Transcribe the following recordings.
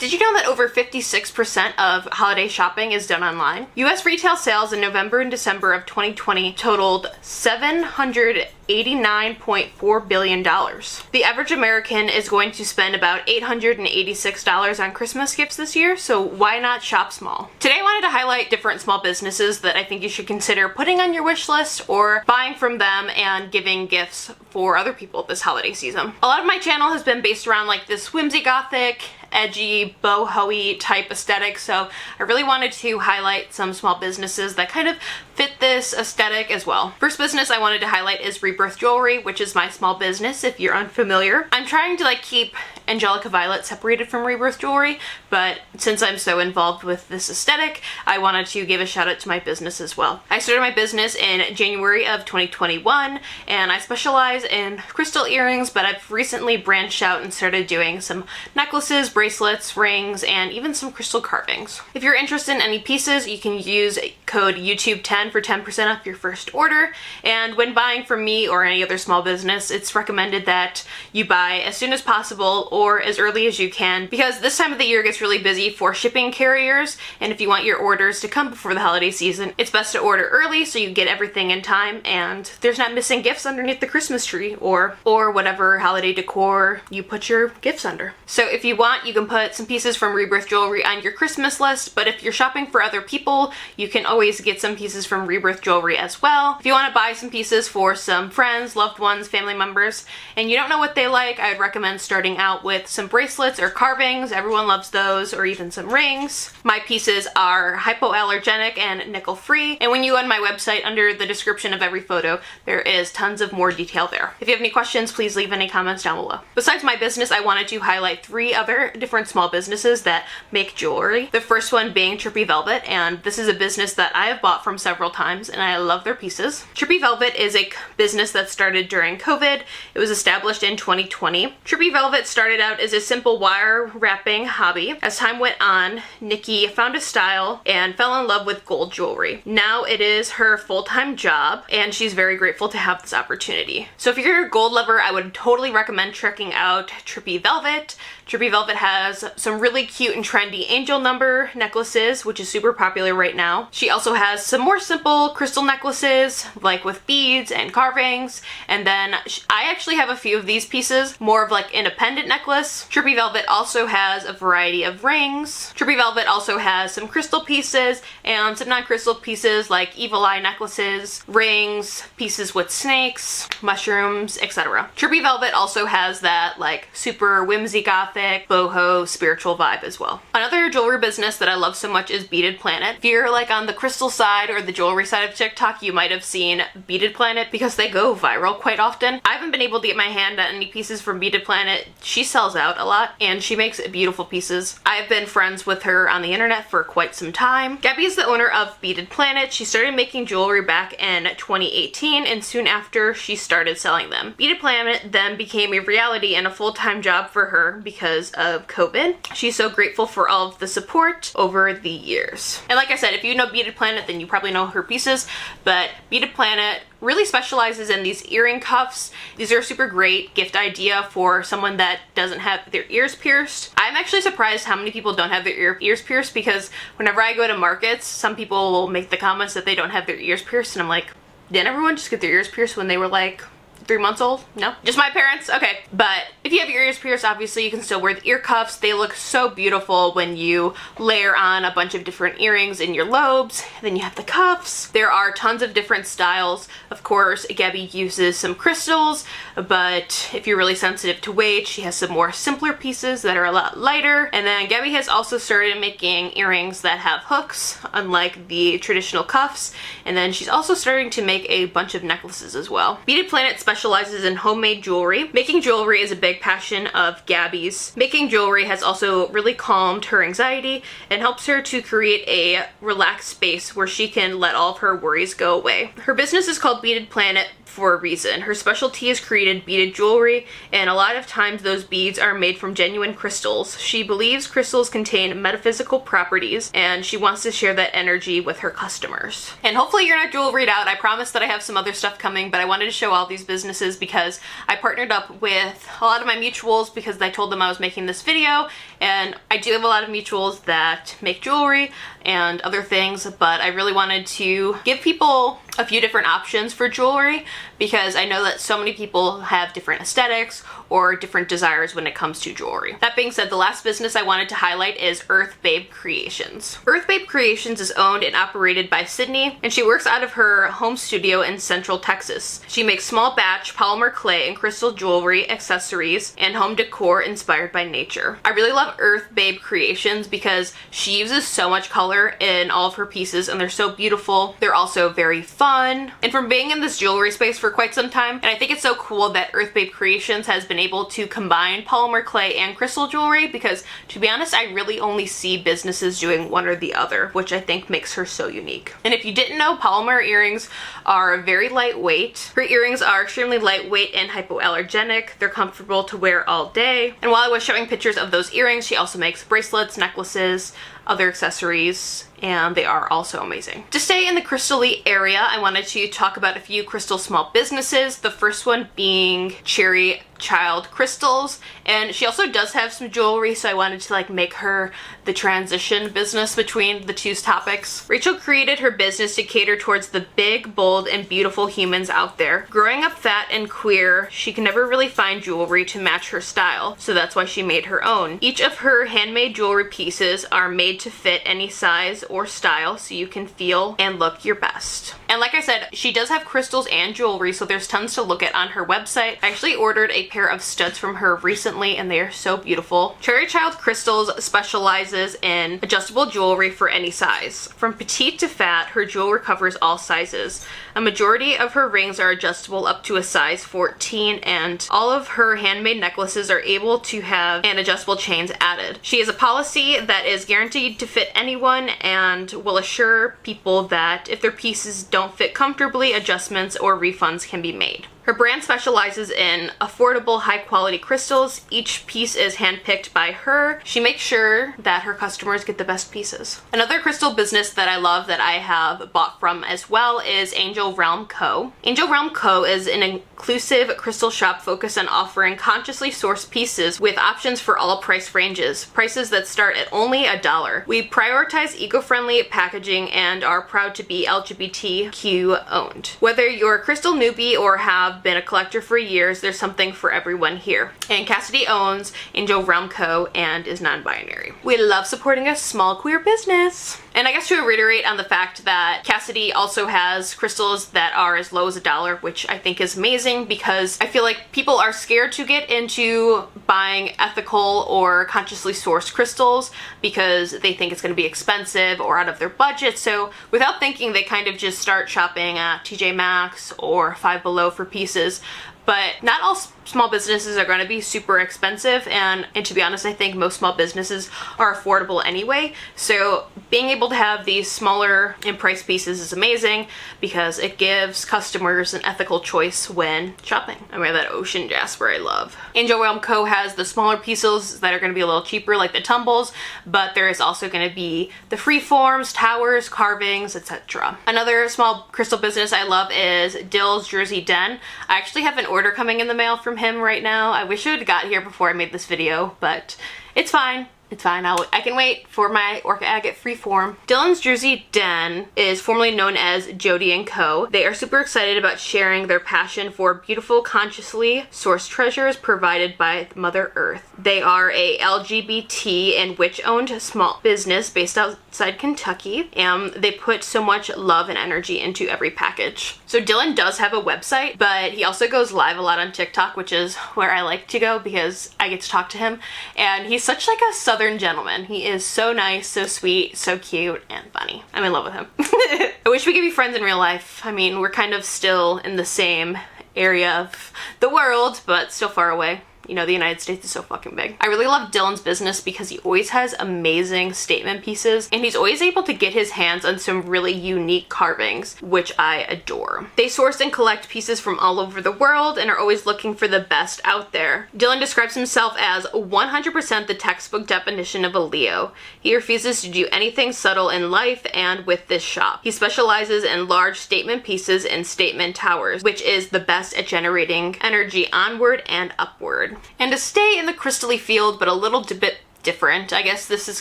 Did you know that over 56% of holiday shopping is done online? US retail sales in November and December of 2020 totaled $789.4 billion. The average American is going to spend about $886 on Christmas gifts this year, so why not shop small? Today I wanted to highlight different small businesses that I think you should consider putting on your wish list or buying from them and giving gifts for other people this holiday season. A lot of my channel has been based around like this whimsigothic, edgy, boho-y type aesthetic, so I really wanted to highlight some small businesses that kind of fit this aesthetic as well. First business I wanted to highlight is Rebirth Jewelry, which is my small business if you're unfamiliar. I'm trying to keep Angelica Violet separated from Rebirth Jewelry, but since I'm so involved with this aesthetic, I wanted to give a shout out to my business as well. I started my business in January of 2021, and I specialize in crystal earrings, but I've recently branched out and started doing some necklaces, bracelets, rings, and even some crystal carvings. If you're interested in any pieces, you can use code YouTube10 for 10% off your first order, and when buying from me or any other small business, it's recommended that you buy as soon as possible or as early as you can, because this time of the year gets really busy for shipping carriers, and if you want your orders to come before the holiday season, it's best to order early so you get everything in time and there's not missing gifts underneath the Christmas tree or whatever holiday decor you put your gifts under. So if you want, you can put some pieces from Rebirth Jewelry on your Christmas list, but if you're shopping for other people, you can always get some pieces from Rebirth Jewelry as well. If you want to buy some pieces for some friends, loved ones, family members, and you don't know what they like, I would recommend starting out with some bracelets or carvings. Everyone loves those, or even some rings. My pieces are hypoallergenic and nickel free, and when you go on my website, under the description of every photo, there is tons of more detail there. If you have any questions, please leave any comments down below. Besides my business, I wanted to highlight 3 other different small businesses that make jewelry. The first one being Trippy Velvet, and this is a business that I have bought from several times and I love their pieces. Trippy Velvet is a business that started during COVID. It was established in 2020. Trippy Velvet started out as a simple wire wrapping hobby. As time went on, Nikki found a style and fell in love with gold jewelry. Now it is her full-time job and she's very grateful to have this opportunity. So if you're a gold lover, I would totally recommend checking out Trippy Velvet. Trippy Velvet has some really cute and trendy angel number necklaces, which is super popular right now. She also has some more simple crystal necklaces, like with beads and carvings, and then I actually have a few of these pieces, more of like independent necklace. Trippy Velvet also has a variety of rings. Trippy Velvet also has some crystal pieces and some non-crystal pieces like evil eye necklaces, rings, pieces with snakes, mushrooms, etc. Trippy Velvet also has that like super whimsy gothic, boho, spiritual vibe as well. Another jewelry business that I love so much is Beaded Planet. If you're like on the crystal side or the jewelry side of TikTok, you might have seen Beaded Planet because they go viral quite often. I haven't been able to get my hand on any pieces from Beaded Planet. She sells out a lot and she makes beautiful pieces. I've been friends with her on the internet for quite some time. Gabby is the owner of Beaded Planet. She started making jewelry back in 2018 and soon after she started selling them. Beaded Planet then became a reality and a full-time job for her because of COVID. She's so grateful for all of the support over the years. And like I said, if you know Beaded Planet, then you probably know her pieces, but Beaded Planet really specializes in these earring cuffs. These are a super great gift idea for someone that doesn't have their ears pierced. I'm actually surprised how many people don't have their ears pierced, because whenever I go to markets, some people will make the comments that they don't have their ears pierced, and I'm like, didn't everyone just get their ears pierced when they were like 3 months old? No? Just my parents? Okay. But if you have your ears pierced, obviously you can still wear the ear cuffs. They look so beautiful when you layer on a bunch of different earrings in your lobes. Then you have the cuffs. There are tons of different styles. Of course, Gabby uses some crystals, but if you're really sensitive to weight, she has some more simpler pieces that are a lot lighter. And then Gabby has also started making earrings that have hooks, unlike the traditional cuffs. And then she's also starting to make a bunch of necklaces as well. Beaded Planet specializes in homemade jewelry. Making jewelry is a big passion of Gabby's. Making jewelry has also really calmed her anxiety and helps her to create a relaxed space where she can let all of her worries go away. Her business is called Beaded Planet for a reason. Her specialty is created beaded jewelry, and a lot of times those beads are made from genuine crystals. She believes crystals contain metaphysical properties, and she wants to share that energy with her customers. And hopefully you're not jewelried out. I promise that I have some other stuff coming, but I wanted to show all these businesses because I partnered up with a lot of my mutuals because I told them I was making this video, and I do have a lot of mutuals that make jewelry and other things, but I really wanted to give people a few different options for jewelry because I know that so many people have different aesthetics or different desires when it comes to jewelry. That being said, the last business I wanted to highlight is Earth Babe Creations. Earth Babe Creations is owned and operated by Sydney, and she works out of her home studio in Central Texas. She makes small batch polymer clay and crystal jewelry, accessories, and home decor inspired by nature. I really love Earth Babe Creations because she uses so much color in all of her pieces, and they're so beautiful. They're also very fun. And from being in this jewelry space for quite some time, and I think it's so cool that Earth Babe Creations has been able to combine polymer clay and crystal jewelry, because to be honest, I really only see businesses doing one or the other, which I think makes her so unique. And if you didn't know, polymer earrings are very lightweight. Her earrings are extremely lightweight and hypoallergenic. They're comfortable to wear all day. And while I was showing pictures of those earrings, she also makes bracelets, necklaces, other accessories, and they are also amazing. To stay in the crystal-y area, I wanted to talk about a few crystal small businesses. The first one being Cherry Child Crystals, and she also does have some jewelry, so I wanted to like make her the transition business between the two topics. Rachel created her business to cater towards the big, bold, and beautiful humans out there. Growing up fat and queer, she can never really find jewelry to match her style, so that's why she made her own. Each of her handmade jewelry pieces are made to fit any size or style, so you can feel and look your best. And like I said, she does have crystals and jewelry, so there's tons to look at on her website. I actually ordered a pair of studs from her recently, and they are so beautiful. Cherry Child Crystals specializes in adjustable jewelry for any size. From petite to fat, her jewelry covers all sizes. A majority of her rings are adjustable up to a size 14, and all of her handmade necklaces are able to have an adjustable chains added. She has a policy that is guaranteed to fit anyone and will assure people that if their pieces don't fit comfortably, adjustments or refunds can be made. Her brand specializes in affordable, high-quality crystals. Each piece is handpicked by her. She makes sure that her customers get the best pieces. Another crystal business that I love that I have bought from as well is Angel Realm Co. Angel Realm Co. is an inclusive crystal shop focused on offering consciously sourced pieces with options for all price ranges, prices that start at only $1. We prioritize eco-friendly packaging and are proud to be LGBTQ owned. Whether you're a crystal newbie or have been a collector for years, there's something for everyone here. And Cassidy owns Angel Realm Co. and is non-binary. We love supporting a small queer business. And I guess to reiterate on the fact that Cassidy also has crystals that are as low as $1, which I think is amazing because I feel like people are scared to get into buying ethical or consciously sourced crystals because they think it's going to be expensive or out of their budget. So without thinking, they kind of just start shopping at TJ Maxx or Five Below for pieces. But not all small businesses are going to be super expensive, and to be honest, I think most small businesses are affordable anyway. So being able to have these smaller in price pieces is amazing because it gives customers an ethical choice when shopping. I wear that ocean jasper I love. Angel Realm Co. has the smaller pieces that are going to be a little cheaper, like the tumbles, but there is also going to be the freeforms, towers, carvings, etc. Another small crystal business I love is Dill's Druzy Den. I actually have an order coming in the mail from him right now. I wish it would have got here before I made this video, but it's fine. It's fine. I can wait for my orca agate freeform. Dylan's Druzy Den is formerly known as Jody & Co. They are super excited about sharing their passion for beautiful, consciously sourced treasures provided by Mother Earth. They are a LGBT and witch-owned small business based outside Kentucky, and they put so much love and energy into every package. So Dylan does have a website, but he also goes live a lot on TikTok, which is where I like to go because I get to talk to him, and he's such like a southern gentleman. He is so nice, so sweet, so cute, and funny. I'm in love with him. I wish we could be friends in real life. I mean, we're kind of still in the same area of the world, but still far away. You know, the United States is so fucking big. I really love Dylan's business because he always has amazing statement pieces, and he's always able to get his hands on some really unique carvings, which I adore. They source and collect pieces from all over the world and are always looking for the best out there. Dylan describes himself as 100% the textbook definition of a Leo. He refuses to do anything subtle in life, and with this shop, he specializes in large statement pieces and statement towers, which is the best at generating energy onward and upward. And to stay in the crystally field, but a little bit different, I guess this is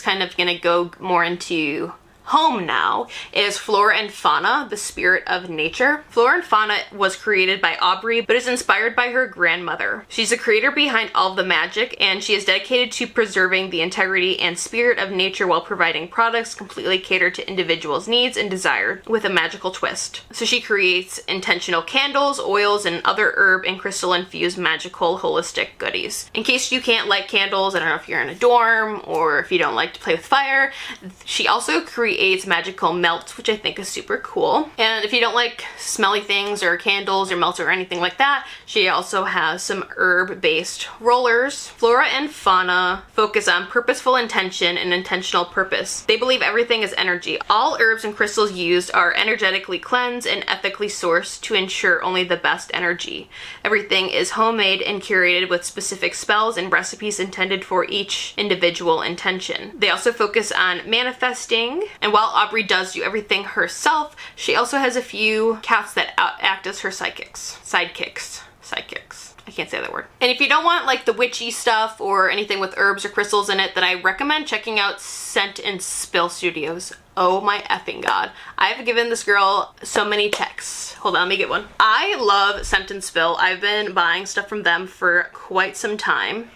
kind of gonna go more into home now, is Flora and Fauna, the spirit of nature. Flora and Fauna was created by Aubrey, but is inspired by her grandmother. She's the creator behind all of the magic, and she is dedicated to preserving the integrity and spirit of nature while providing products completely catered to individuals' needs and desire with a magical twist. So she creates intentional candles, oils, and other herb and crystal infused magical holistic goodies. In case you can't light candles, I don't know if you're in a dorm or if you don't like to play with fire, she also creates magical melts, which I think is super cool. And if you don't like smelly things or candles or melts or anything like that, she also has some herb-based rollers. Flora and Fauna focus on purposeful intention and intentional purpose. They believe everything is energy. All herbs and crystals used are energetically cleansed and ethically sourced to ensure only the best energy. Everything is homemade and curated with specific spells and recipes intended for each individual intention. They also focus on manifesting, and while Aubrey does do everything herself, she also has a few cats that act as her sidekicks. I can't say that word. And if you don't want like the witchy stuff or anything with herbs or crystals in it, then I recommend checking out Scent and Spill Studios. Oh my effing god. I've given this girl so many texts. Hold on, let me get one. I love Scent and Spill. I've been buying stuff from them for quite some time.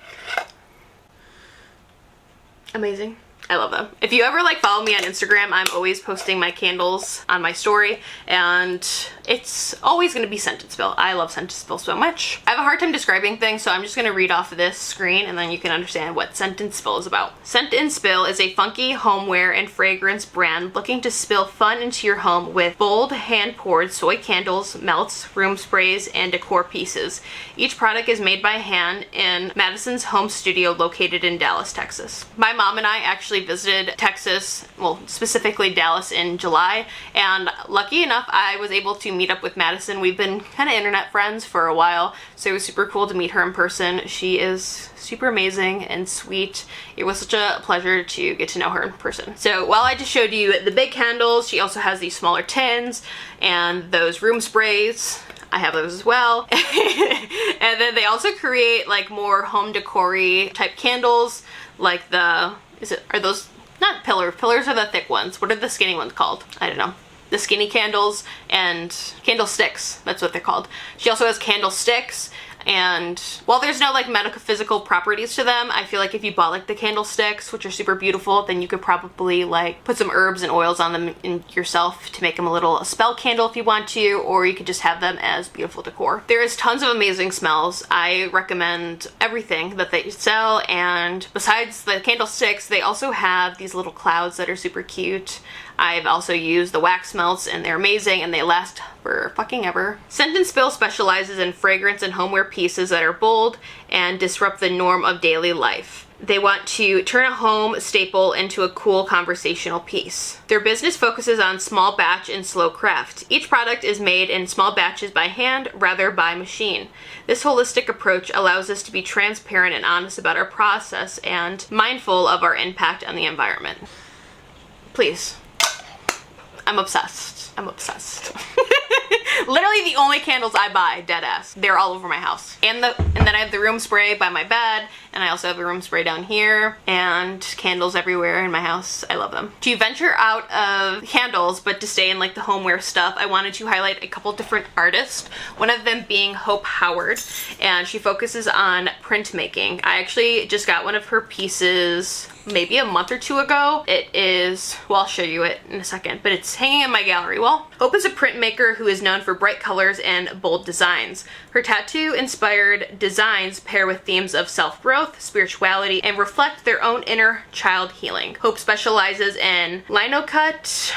Amazing. I love them. If you ever like follow me on Instagram, I'm always posting my candles on my story, and it's always going to be Scent and Spill. I love Scent and Spill so much. I have a hard time describing things, so I'm just going to read off of this screen and then you can understand what Scent and Spill is about. Scent and Spill is a funky homeware and fragrance brand looking to spill fun into your home with bold hand-poured soy candles, melts, room sprays, and decor pieces. Each product is made by hand in Madison's home studio located in Dallas, Texas. My mom and I actually visited Texas, well, specifically Dallas, in July, and lucky enough I was able to meet up with Madison. We've been kind of internet friends for a while, so it was super cool to meet her in person. She is super amazing and sweet. It was such a pleasure to get to know her in person. So while I just showed you the big candles, she also has these smaller tins and those room sprays. I have those as well. And then they also create like more home decor-y type candles, like the, are those not pillars? Pillars are the thick ones. What are the skinny ones called? I don't know. The skinny candles and candlesticks, that's what they're called. She also has candlesticks, and while there's no like metaphysical properties to them, I feel like if you bought like the candlesticks, which are super beautiful, then you could probably like put some herbs and oils on them in yourself to make them a spell candle if you want to, or you could just have them as beautiful decor. There is tons of amazing smells. I recommend everything that they sell, and besides the candlesticks, they also have these little clouds that are super cute. I've also used the wax melts, and they're amazing and they last for fucking ever. Scent and Spill specializes in fragrance and homeware pieces that are bold and disrupt the norm of daily life. They want to turn a home staple into a cool conversational piece. Their business focuses on small batch and slow craft. Each product is made in small batches by hand rather by machine. This holistic approach allows us to be transparent and honest about our process and mindful of our impact on the environment. Please. I'm obsessed. I'm obsessed. Literally the only candles I buy, dead ass. They're all over my house. And then I have the room spray by my bed, and I also have a room spray down here, and candles everywhere in my house. I love them. To venture out of candles, but to stay in like the homeware stuff, I wanted to highlight a couple different artists. One of them being Hope Howard, and she focuses on printmaking. I actually just got one of her pieces maybe a month or two ago. It is, well, I'll show you it in a second, but it's hanging in my gallery wall. Hope is a printmaker who is known for bright colors and bold designs. Her tattoo-inspired designs pair with themes of self-growth, spirituality, and reflect their own inner child healing. Hope specializes in linocut,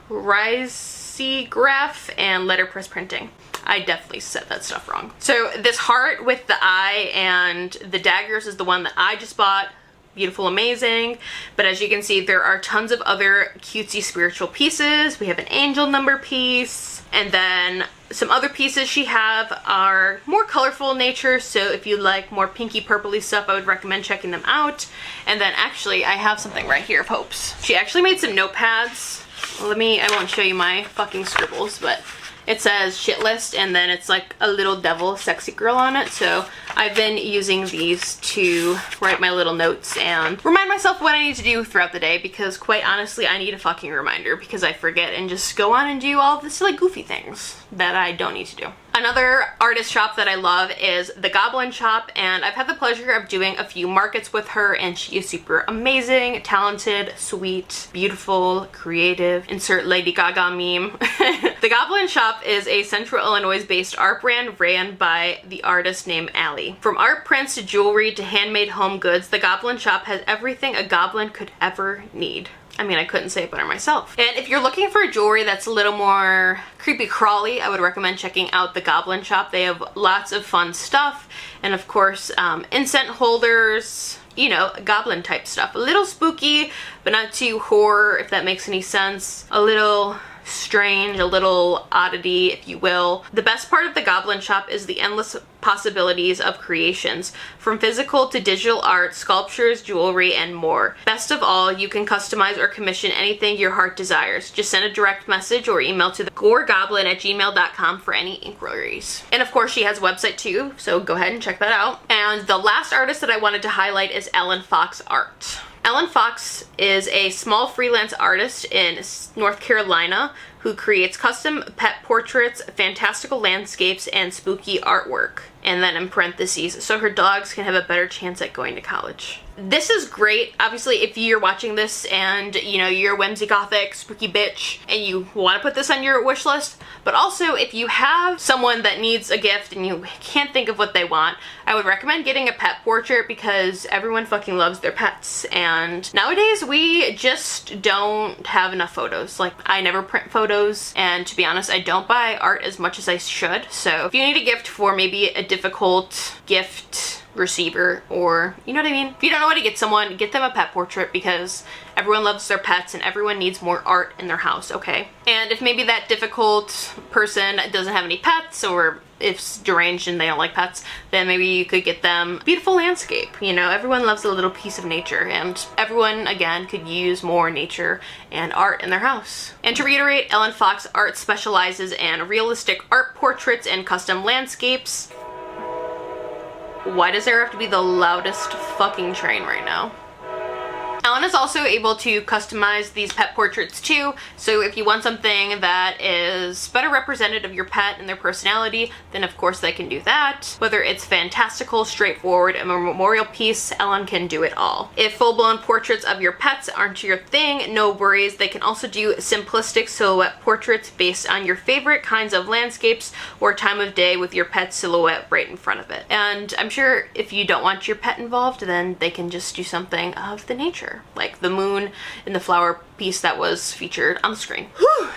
risograph, and letterpress printing. I definitely said that stuff wrong. So this heart with the eye and the daggers is the one that I just bought. Beautiful, amazing. But as you can see, there are tons of other cutesy spiritual pieces. We have an angel number piece, and then some other pieces she have are more colorful in nature, so if you like more pinky purpley stuff, I would recommend checking them out. And then actually I have something right here of Hope's. She actually made some notepads. I won't show you my fucking scribbles, but it says shit list, and then it's like a little devil sexy girl on it. So I've been using these to write my little notes and remind myself what I need to do throughout the day, because quite honestly, I need a fucking reminder because I forget and just go on and do all the silly goofy things that I don't need to do. Another artist shop that I love is the Goblin Shop, and I've had the pleasure of doing a few markets with her, and she is super amazing, talented, sweet, beautiful, creative, insert Lady Gaga meme. The Goblin Shop is a Central Illinois based art brand ran by the artist named Allie. From art prints to jewelry to handmade home goods, the Goblin Shop has everything a goblin could ever need. I mean, I couldn't say it better myself. And if you're looking for jewelry that's a little more creepy crawly, I would recommend checking out the Goblin Shop. They have lots of fun stuff, and of course incense holders, you know, goblin type stuff. A little spooky, but not too horror, if that makes any sense. A little strange, a little oddity, if you will. The best part of the Goblin Shop is the endless possibilities of creations, from physical to digital art, sculptures, jewelry, and more. Best of all, you can customize or commission anything your heart desires. Just send a direct message or email to the goregoblin@gmail.com for any inquiries. And of course, she has a website too, so go ahead and check that out. And the last artist that I wanted to highlight is Ellen Fox Art. Ellen Fox is a small freelance artist in North Carolina who creates custom pet portraits, fantastical landscapes, and spooky artwork. And then in parentheses, so her dogs can have a better chance at going to college. This is great. Obviously, if you're watching this and, you know, you're a Whimsigothic, spooky bitch, and you want to put this on your wish list, but also if you have someone that needs a gift and you can't think of what they want, I would recommend getting a pet portrait because everyone fucking loves their pets. And nowadays, we just don't have enough photos. Like, I never print photos, and to be honest, I don't buy art as much as I should. So if you need a gift for maybe a difficult gift receiver, or you know what I mean, if you don't know what to get someone, get them a pet portrait because everyone loves their pets and everyone needs more art in their house, okay? And if maybe that difficult person doesn't have any pets, or if it's deranged and they don't like pets, then maybe you could get them a beautiful landscape. You know, everyone loves a little piece of nature, and everyone, again, could use more nature and art in their house. And to reiterate, Ellen Fox Art specializes in realistic art portraits and custom landscapes. Why does there have to be the loudest fucking train right now? Ellen is also able to customize these pet portraits too, so if you want something that is better representative of your pet and their personality, then of course they can do that. Whether it's fantastical, straightforward, a memorial piece, Ellen can do it all. If full-blown portraits of your pets aren't your thing, no worries. They can also do simplistic silhouette portraits based on your favorite kinds of landscapes or time of day with your pet's silhouette right in front of it. And I'm sure if you don't want your pet involved, then they can just do something of the nature, like the moon in the flower piece that was featured on the screen. Whew.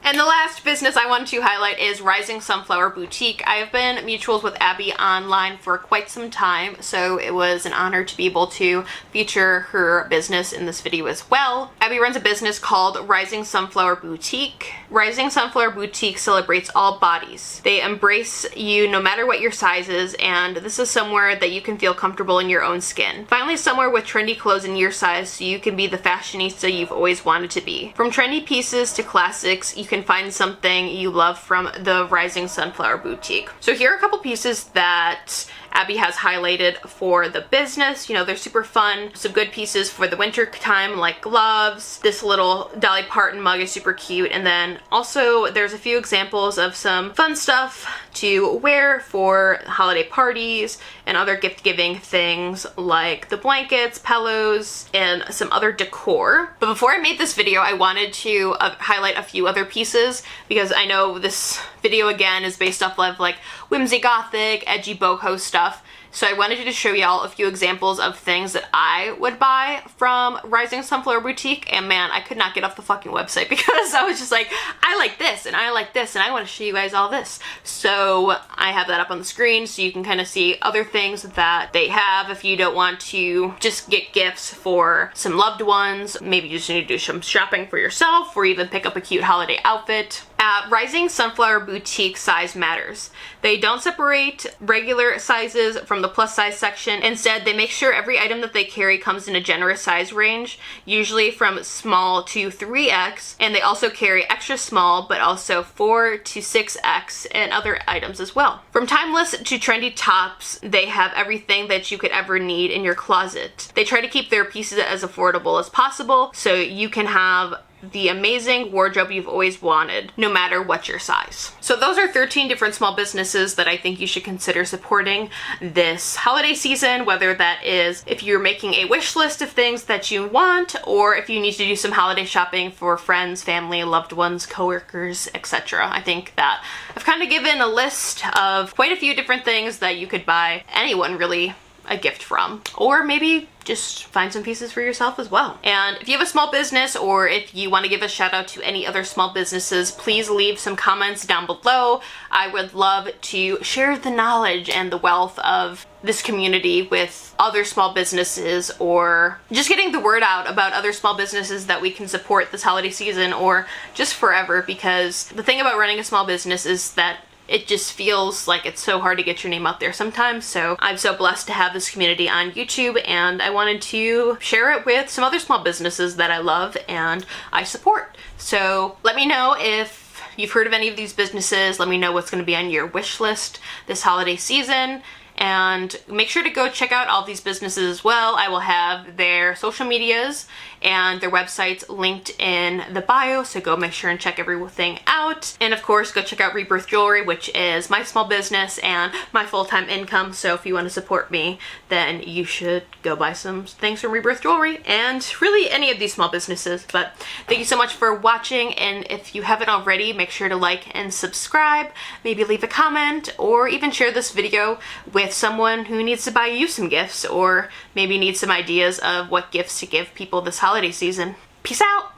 And the last business I wanted to highlight is Rising Sunflower Boutique. I have been mutuals with Abby online for quite some time, so it was an honor to be able to feature her business in this video as well. Abby runs a business called Rising Sunflower Boutique. Rising Sunflower Boutique celebrates all bodies. They embrace you no matter what your size is, and this is somewhere that you can feel comfortable in your own skin. Finally, somewhere with trendy clothes in your size so you can be the fashionista you've always wanted to be. From trendy pieces to classics, you can find something you love from the Rising Sunflower Boutique. So here are a couple pieces that Abby has highlighted for the business. You know, they're super fun. Some good pieces for the winter time, like gloves. This little Dolly Parton mug is super cute. And then also there's a few examples of some fun stuff to wear for holiday parties and other gift-giving things, like the blankets, pillows, and some other decor. But before I made this video, I wanted to highlight a few other pieces, because I know this video again is based off of like Whimsigothic, edgy boho stuff, So I wanted to show y'all a few examples of things that I would buy from Rising Sunflower Boutique, and man, I could not get off the fucking website because I was just like, I like this and I like this and I want to show you guys all this. So I have that up on the screen so you can kind of see other things that they have if you don't want to just get gifts for some loved ones. Maybe you just need to do some shopping for yourself or even pick up a cute holiday outfit. At Rising Sunflower Boutique, size matters. They don't separate regular sizes from the plus size section. Instead, they make sure every item that they carry comes in a generous size range, usually from small to 3X, and they also carry extra small, but also 4 to 6X and other items as well. From timeless to trendy tops, they have everything that you could ever need in your closet. They try to keep their pieces as affordable as possible, so you can have the amazing wardrobe you've always wanted, no matter what your size. So those are 13 different small businesses that I think you should consider supporting this holiday season, whether that is if you're making a wish list of things that you want, or if you need to do some holiday shopping for friends, family, loved ones, coworkers, etc. I think that I've kind of given a list of quite a few different things that you could buy anyone really a gift from, or maybe just find some pieces for yourself as well. And if you have a small business, or if you want to give a shout out to any other small businesses, please leave some comments down below. I would love to share the knowledge and the wealth of this community with other small businesses, or just getting the word out about other small businesses that we can support this holiday season or just forever, because the thing about running a small business is that it just feels like it's so hard to get your name out there sometimes. So I'm so blessed to have this community on YouTube, and I wanted to share it with some other small businesses that I love and I support. So let me know if you've heard of any of these businesses. Let me know what's going to be on your wish list this holiday season. And make sure to go check out all these businesses as well. I will have their social medias and their websites linked in the bio, so go make sure and check everything out. And of course, go check out Rebirth Jewelry, which is my small business and my full-time income. So if you want to support me, then you should go buy some things from Rebirth Jewelry, and really any of these small businesses. But thank you so much for watching, and if you haven't already, make sure to like and subscribe, maybe leave a comment, or even share this video with someone who needs to buy you some gifts, or maybe needs some ideas of what gifts to give people this holiday season. Peace out!